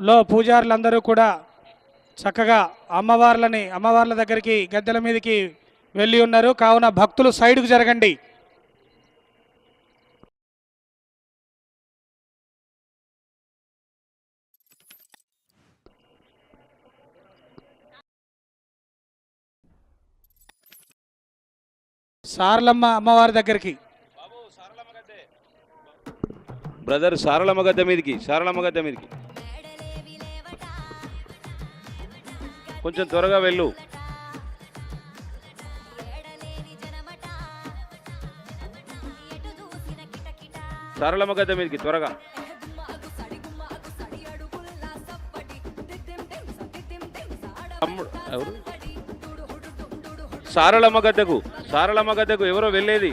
లో పూజారులందరూ కూడా చక్కగా అమ్మవార్ల దగ్గరికి గద్దెల మీదకి వెళ్ళి ఉన్నారు. కావున భక్తులు సైడ్కు జరగండి. సారలమ్మ అమ్మవారి దగ్గరికి బ్రదర్ సారలమ్మ గద్దె మీదకి కొంచెం త్వరగా వెళ్ళు. సారలమ్మ గద్దె మీదకి త్వరగా. ఎవరు సారలమ్మ గద్దెకు ఎవరో వెళ్ళేది.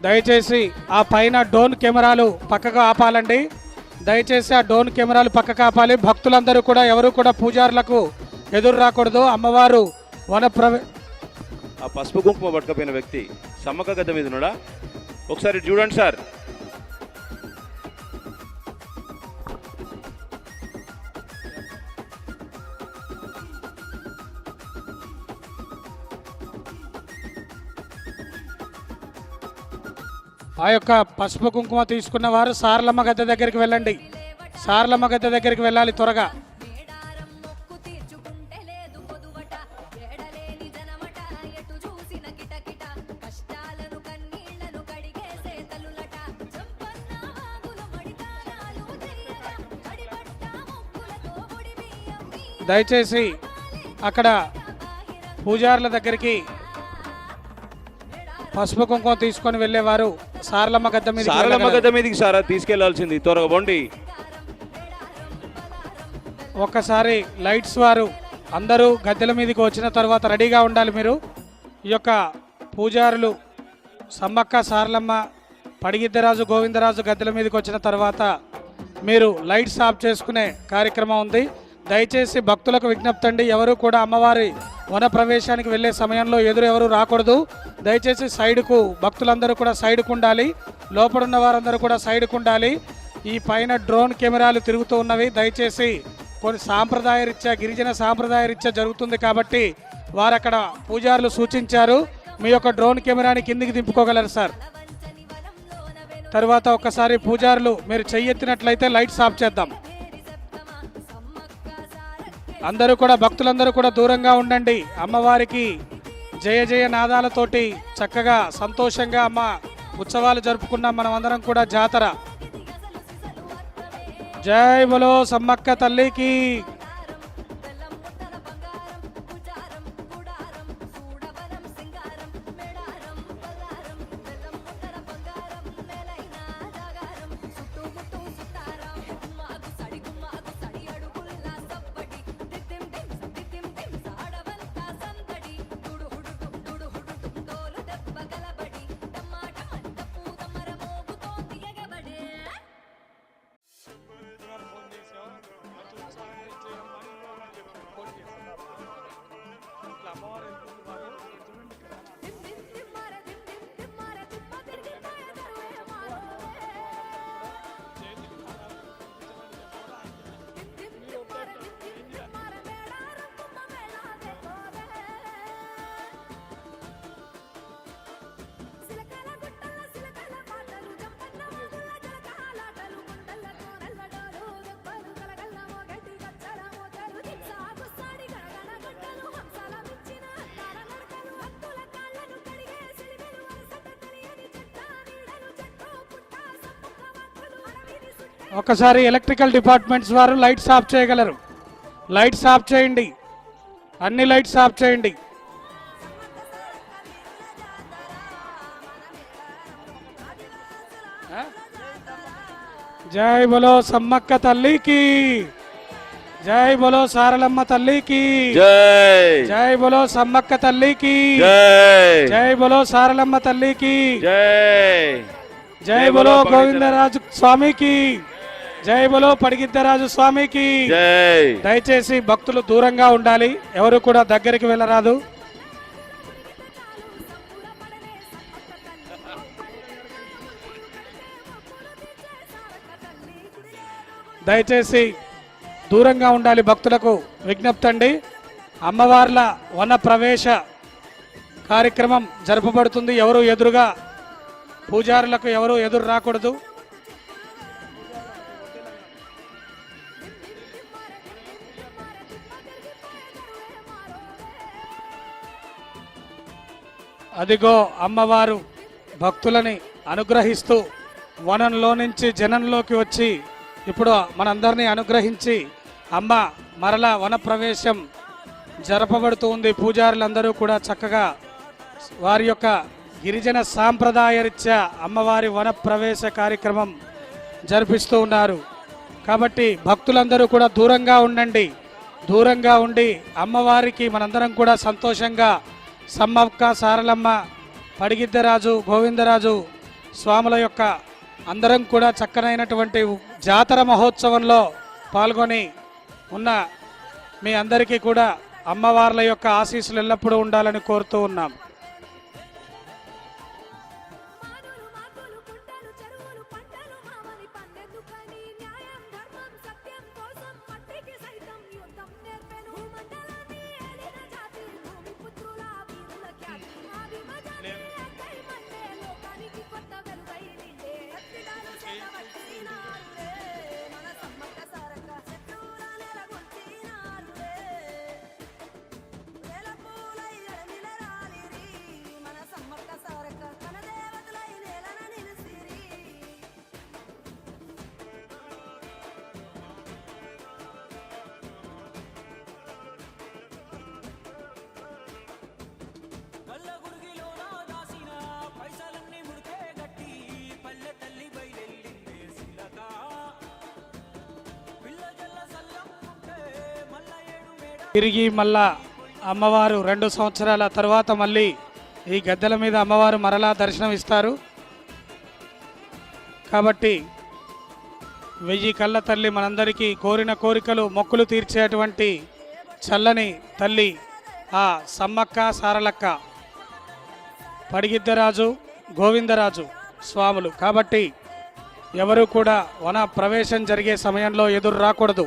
దయచేసి ఆ పైన డ్రోన్ కెమెరాలు పక్కకు ఆపాలండి. దయచేసి ఆ డ్రోన్ కెమెరాలు పక్కకు ఆపాలి. భక్తులందరూ కూడా ఎవరు కూడా పూజారులకు ఎదురు రాకూడదు. అమ్మవారు ఆ పసుపు కుంకుమ పట్టుకపోయిన వ్యక్తి సమ్మక్క గద్దె మీద ఉన్నాడా? ఒకసారి చూడండి సార్. ఆ యొక్క పసుపు కుంకుమ తీసుకున్న వారు సారలమ్మ గద్దె దగ్గరికి వెళ్ళండి. సారలమ్మ గద్దె దగ్గరికి వెళ్ళాలి త్వరగా. దయచేసి అక్కడ పూజారుల దగ్గరికి పసుపు కుంకుమ తీసుకొని వెళ్ళేవారు సారలమ్మ గద్దె మీదకి సారా తీసుకెళ్లాల్సింది. త్వరగా పోండి. ఒక్కసారి లైట్స్ వారు అందరూ గద్దెల మీదకి వచ్చిన తర్వాత రెడీగా ఉండాలి. మీరు ఈ యొక్క పూజారులు సమ్మక్క సారలమ్మ పడిగిద్దరాజు గోవిందరాజు గద్దెల మీదకి వచ్చిన తర్వాత మీరు లైట్స్ ఆఫ్ చేసుకునే కార్యక్రమం ఉంది. దయచేసి భక్తులకు విజ్ఞప్తి అండి, ఎవరు కూడా అమ్మవారి వన ప్రవేశానికి వెళ్ళే సమయంలో ఎవరు రాకూడదు. దయచేసి సైడ్కు భక్తులందరూ కూడా సైడ్కు ఉండాలి. లోపడున్న వారందరూ కూడా సైడ్కు ఉండాలి. ఈ పైన డ్రోన్ కెమెరాలు తిరుగుతూ ఉన్నవి. దయచేసి కొన్ని గిరిజన సాంప్రదాయ రీత్యా జరుగుతుంది కాబట్టి వారు అక్కడ పూజారులు సూచించారు. మీ యొక్క డ్రోన్ కెమెరాని కిందికి దింపుకోగలరు సార్. తర్వాత ఒక్కసారి పూజారులు మీరు చెయ్యెత్తినట్లయితే లైట్స్ ఆఫ్ చేద్దాం. అందరూ కూడా భక్తులందరూ కూడా దూరంగా ఉండండి. అమ్మవారికి జయ జయ నాదాలతోటి చక్కగా సంతోషంగా అమ్మ ఉత్సవాలు జరుపుకున్నాం మనం అందరం కూడా. జాతర జై బలో సమ్మక్క తల్లికి. ఒకసారి ఎలక్ట్రికల్ డిపార్ట్మెంట్స్ వారు లైట్స్ ఆఫ్ చేయగలరు. లైట్స్ ఆఫ్ చేయండి. అన్ని లైట్స్ ఆఫ్ చేయండి. జై బలో సమ్మక్క తల్లికి. జై బలో సారలమ్మ తల్లికి. జై బలో సమ్మక్క తల్లికి. జై బలో సారలమ్మ తల్లికి. జై బలో గోవిందరాజు స్వామికి. జై బలో పడిగిద్దరాజు స్వామికి. జై. దయచేసి భక్తులు దూరంగా ఉండాలి, ఎవరు కూడా దగ్గరికి వెళ్ళరాదు. దయచేసి దూరంగా ఉండాలి, భక్తులకు విజ్ఞప్తి అండి. అమ్మవార్ల వన ప్రవేశ కార్యక్రమం జరపబడుతుంది. ఎవరు ఎదురుగా పూజారులకు ఎవరు ఎదురు రాకూడదు. అదిగో అమ్మవారు భక్తులని అనుగ్రహిస్తూ వనంలో నుంచి జనంలోకి వచ్చి ఇప్పుడు మనందరినీ అనుగ్రహించి అమ్మ మరలా వన ప్రవేశం జరపబడుతూ ఉంది. పూజారులందరూ కూడా చక్కగా వారి యొక్క గిరిజన సాంప్రదాయ రీత్యా అమ్మవారి వన ప్రవేశ కార్యక్రమం జరిపిస్తూ ఉన్నారు. కాబట్టి భక్తులందరూ కూడా దూరంగా ఉండండి. దూరంగా ఉండి అమ్మవారికి మనందరం కూడా సంతోషంగా సమ్మక్క సారలమ్మ పడిగిద్దరాజు గోవిందరాజు స్వాముల యొక్క అందరం కూడా చక్కనైనటువంటి జాతర మహోత్సవంలో పాల్గొని ఉన్న మీ అందరికీ కూడా అమ్మవార్ల యొక్క ఆశీస్సులు ఎల్లప్పుడూ ఉండాలని కోరుతూ ఉన్నాం. తిరిగి మళ్ళా అమ్మవారు 2 సంవత్సరాల తర్వాత మళ్ళీ ఈ గద్దెల మీద అమ్మవారు మరలా దర్శనం ఇస్తారు. కాబట్టి 1000 కళ్ళ తల్లి మనందరికీ కోరిన కోరికలు మొక్కులు తీర్చేటువంటి చల్లని తల్లి ఆ సమ్మక్క సారలక్క పడిగిద్దరాజు గోవిందరాజు స్వాములు. కాబట్టి ఎవరు కూడా వన ప్రవేశం జరిగే సమయంలో ఎదురు రాకూడదు.